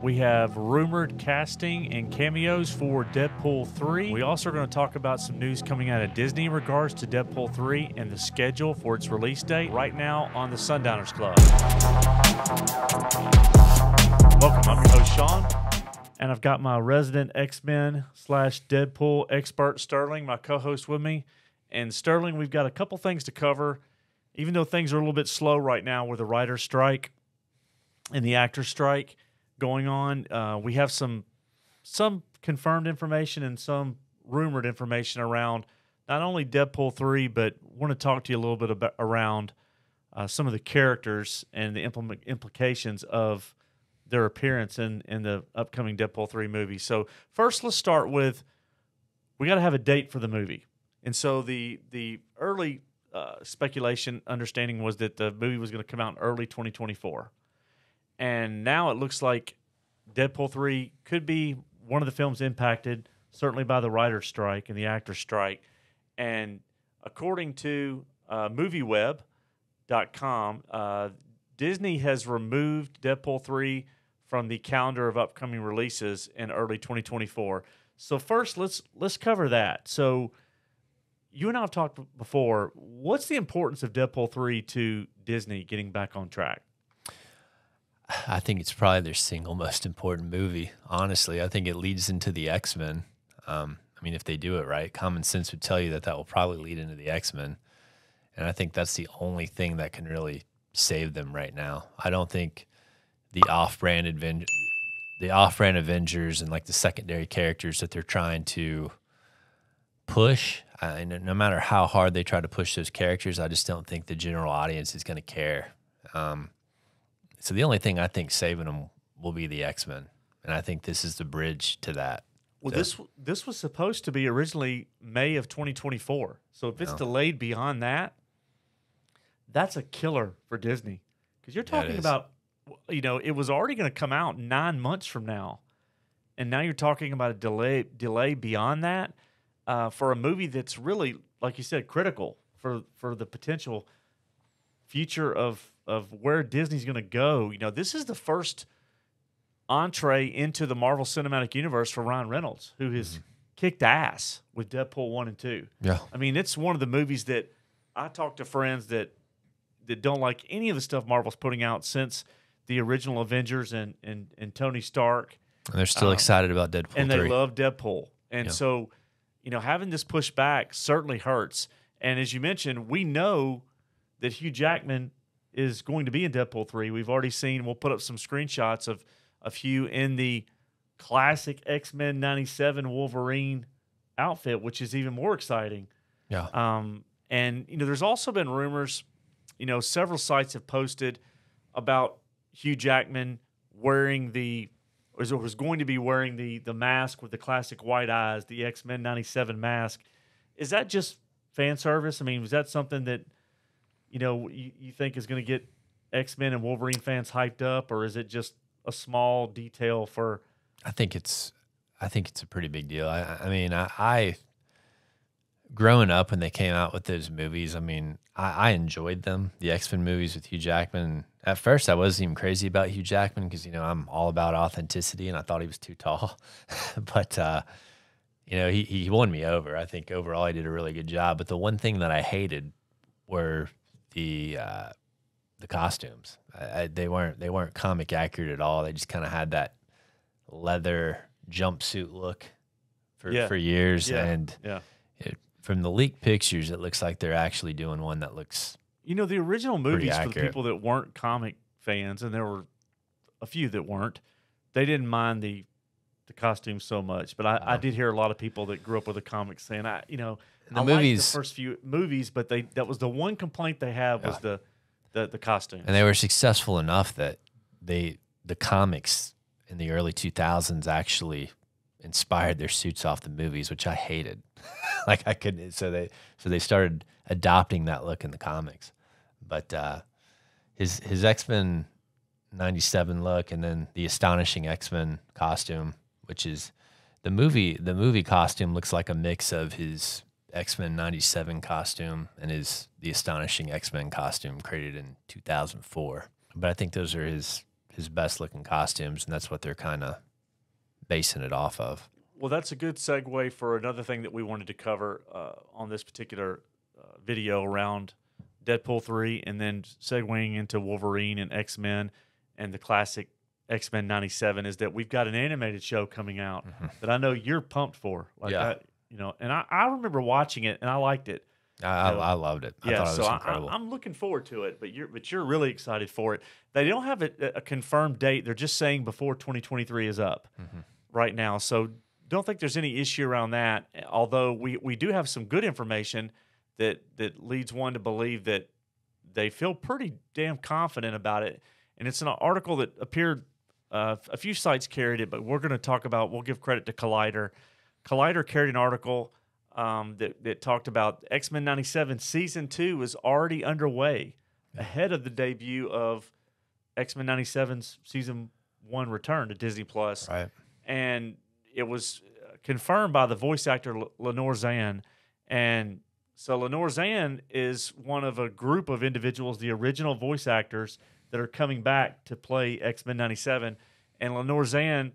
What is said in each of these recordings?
We have rumored casting and cameos for Deadpool 3. We also are going to talk about some news coming out of Disney in regards to Deadpool 3 and the schedule for its release date right now on the Sundowners Club. Welcome, I'm your host, Sean, and I've got my resident X-Men / Deadpool expert, Sterling, my co-host with me. And Sterling, we've got a couple things to cover, even though things are a little bit slow right now with the writer's strike and the actor's strike going on. We have some confirmed information and some rumored information around not only Deadpool 3, but want to talk to you a little bit about around some of the characters and the implications of their appearance in the upcoming Deadpool 3 movie. So first, let's start with, we got to have a date for the movie. And so the early speculation, understanding was that the movie was going to come out in early 2024. And now it looks like Deadpool 3 could be one of the films impacted, certainly by the writer's strike and the actor's strike. And according to MovieWeb.com, Disney has removed Deadpool 3 from the calendar of upcoming releases in early 2024. So first, let's cover that. So you and I have talked before. What's the importance of Deadpool 3 to Disney getting back on track? I think it's probably their single most important movie. Honestly, I think it leads into the X-Men. I mean, if they do it right, common sense would tell you that will probably lead into the X-Men. And I think that's the only thing that can really save them right now. I don't think the off-brand Avengers and like the secondary characters that they're trying to push, and no matter how hard they try to push those characters, I just don't think the general audience is going to care. So the only thing I think saving them will be the X-Men, and I think this is the bridge to that. Well, this was supposed to be originally May of 2024. So if it's delayed beyond that, that's a killer for Disney. Because you're talking about, it was already going to come out 9 months from now, and now you're talking about a delay beyond that for a movie that's really, like you said, critical for the potential future of where Disney's going to go. This is the first entree into the Marvel Cinematic Universe for Ryan Reynolds, who has kicked ass with Deadpool 1 and 2. Yeah. I mean, it's one of the movies that I talk to friends that don't like any of the stuff Marvel's putting out since the original Avengers and Tony Stark. And they're still excited about Deadpool 3. And they love Deadpool. And so, having this pushed back certainly hurts. And as you mentioned, we know that Hugh Jackman is going to be in Deadpool 3. We've already seen, we'll put up some screenshots of Hugh in the classic X-Men 97 Wolverine outfit, which is even more exciting. Yeah. And, there's also been rumors, several sites have posted about Hugh Jackman was going to be wearing the mask with the classic white eyes, the X-Men 97 mask. Is that just fan service? I mean, was that something that, you think is going to get X-Men and Wolverine fans hyped up, or is it just a small detail for? I think it's a pretty big deal. I mean, growing up when they came out with those movies, I mean, I enjoyed them, the X-Men movies with Hugh Jackman. At first, I wasn't even crazy about Hugh Jackman because, I'm all about authenticity, and I thought he was too tall. But, he won me over. I think overall he did a really good job. But the one thing that I hated were the costumes. They weren't comic accurate at all. They just kind of had that leather jumpsuit look for years. Yeah. And from the leaked pictures, it looks like they're actually doing one that looks the original movies for the people that weren't comic fans, and there were a few that weren't, they didn't mind the costumes so much. But I did hear a lot of people that grew up with the comics saying, I liked the first few movies, but that was the one complaint they had was the costumes. And they were successful enough that the comics in the early 2000s actually inspired their suits off the movies, which I hated. Like I couldn't. So they started adopting that look in the comics. But his X-Men 97 look, and then the astonishing X-Men costume, which is the movie costume, looks like a mix of his X-Men 97 costume and the astonishing X-Men costume created in 2004. But I think those are his his best looking costumes, and that's what they're kind of basing it off of. Well, that's a good segue for another thing that we wanted to cover on this particular video around Deadpool 3, and then segueing into Wolverine and X-Men and the classic X-Men 97, is that we've got an animated show coming out that I know you're pumped for. Like that, and I remember watching it and I liked it. I loved it. I thought it was incredible. I'm looking forward to it, but you're really excited for it. They don't have a confirmed date. They're just saying before 2023 is up right now. So don't think there's any issue around that. Although we do have some good information that leads one to believe that they feel pretty damn confident about it. And it's an article that appeared, a few sites carried it, but we're going to talk about, we'll give credit to Collider. Collider carried an article that talked about X-Men 97 Season 2 is already underway ahead of the debut of X-Men 97's Season 1 return to Disney+. Right. And it was confirmed by the voice actor Lenore Zann. And so Lenore Zann is one of a group of individuals, the original voice actors, that are coming back to play X-Men 97. And Lenore Zann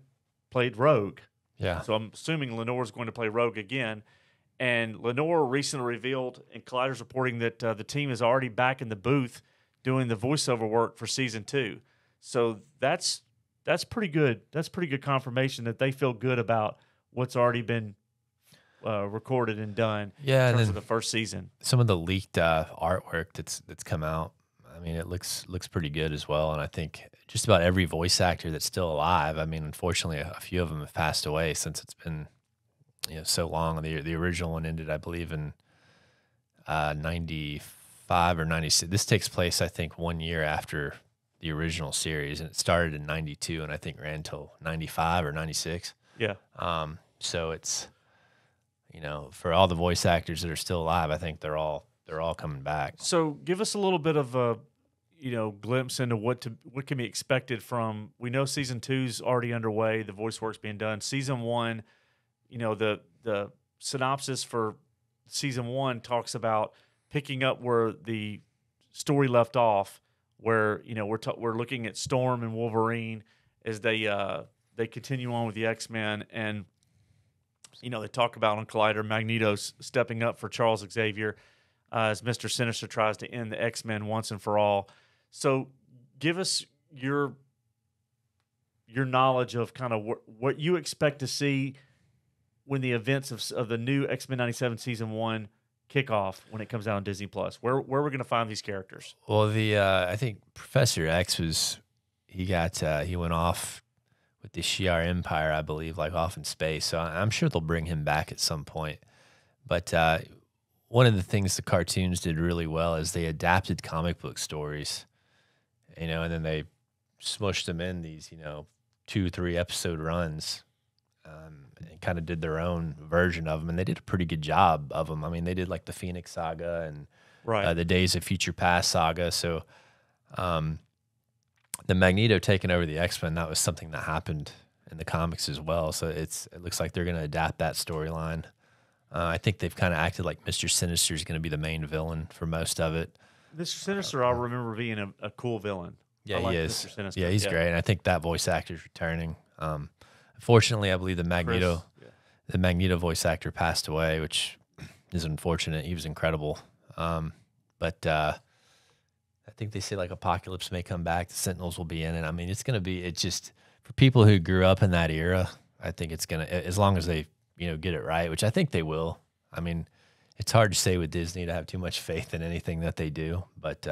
played Rogue. Yeah. So I'm assuming Lenore's going to play Rogue again. And Lenore recently revealed, and Collider's reporting, that the team is already back in the booth doing the voiceover work for Season 2. So that's pretty good. That's pretty good confirmation that they feel good about what's already been recorded and done in terms of the first season. Some of the leaked artwork that's come out, I mean, it looks pretty good as well. And I think just about every voice actor that's still alive, I mean, unfortunately, a few of them have passed away since it's been so long. The original one ended, I believe, in 95 or 96. This takes place, I think, 1 year after the original series, and it started in 92, and I think ran till 95 or 96. Yeah. So it's, for all the voice actors that are still alive, I think they're all coming back. So give us a little bit of a, glimpse into what can be expected from. We know Season 2's already underway. The voice work's being done. Season 1, the synopsis for Season 1 talks about picking up where the story left off, where we're looking at Storm and Wolverine as they continue on with the X-Men, and they talk about on Collider Magneto stepping up for Charles Xavier as Mr. Sinister tries to end the X-Men once and for all. So give us your knowledge of kind of what you expect to see when the events of the new X-Men 97 Season 1 kick off when it comes out on Disney+. Where we're going to find these characters. Well, I think Professor X he went off with the Shi'ar Empire, I believe, like off in space. So I'm sure they'll bring him back at some point. But one of the things the cartoons did really well is they adapted comic book stories, and then they smushed them in these, 2-3 episode runs, and kind of did their own version of them. And they did a pretty good job of them. I mean, they did like the Phoenix Saga and the Days of Future Past saga. So the Magneto taking over the X-Men, that was something that happened in the comics as well. So it looks like they're going to adapt that storyline. I think they've kind of acted like Mr. Sinister is going to be the main villain for most of it. Mr. Sinister, I remember being a cool villain. Yeah, he is. Mr. Sinister. Yeah, he's great. And I think that voice actor is returning. Unfortunately, I believe the Magneto voice actor passed away, which is unfortunate. He was incredible. But I think they say like Apocalypse may come back. The Sentinels will be in it. I mean, it's just for people who grew up in that era, I think it's going to, as long as they, get it right, which I think they will. I mean, it's hard to say with Disney to have too much faith in anything that they do, but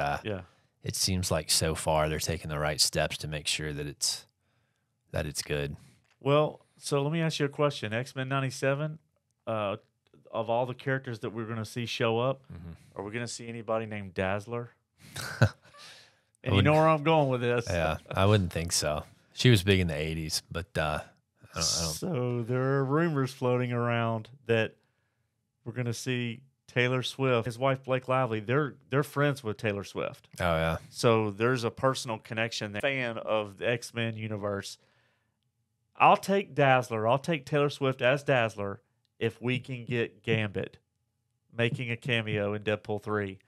it seems like so far they're taking the right steps to make sure that it's good. Well, so let me ask you a question. X-Men 97, of all the characters that we're going to see show up, are we going to see anybody named Dazzler? And you know where I'm going with this. Yeah, I wouldn't think so. She was big in the 80s, but I don't. So there are rumors floating around that we're going to see Taylor Swift, his wife Blake Lively. They're friends with Taylor Swift. Oh yeah. So there's a personal connection there. Fan of the X-Men universe. I'll take Dazzler. I'll take Taylor Swift as Dazzler if we can get Gambit making a cameo in Deadpool 3.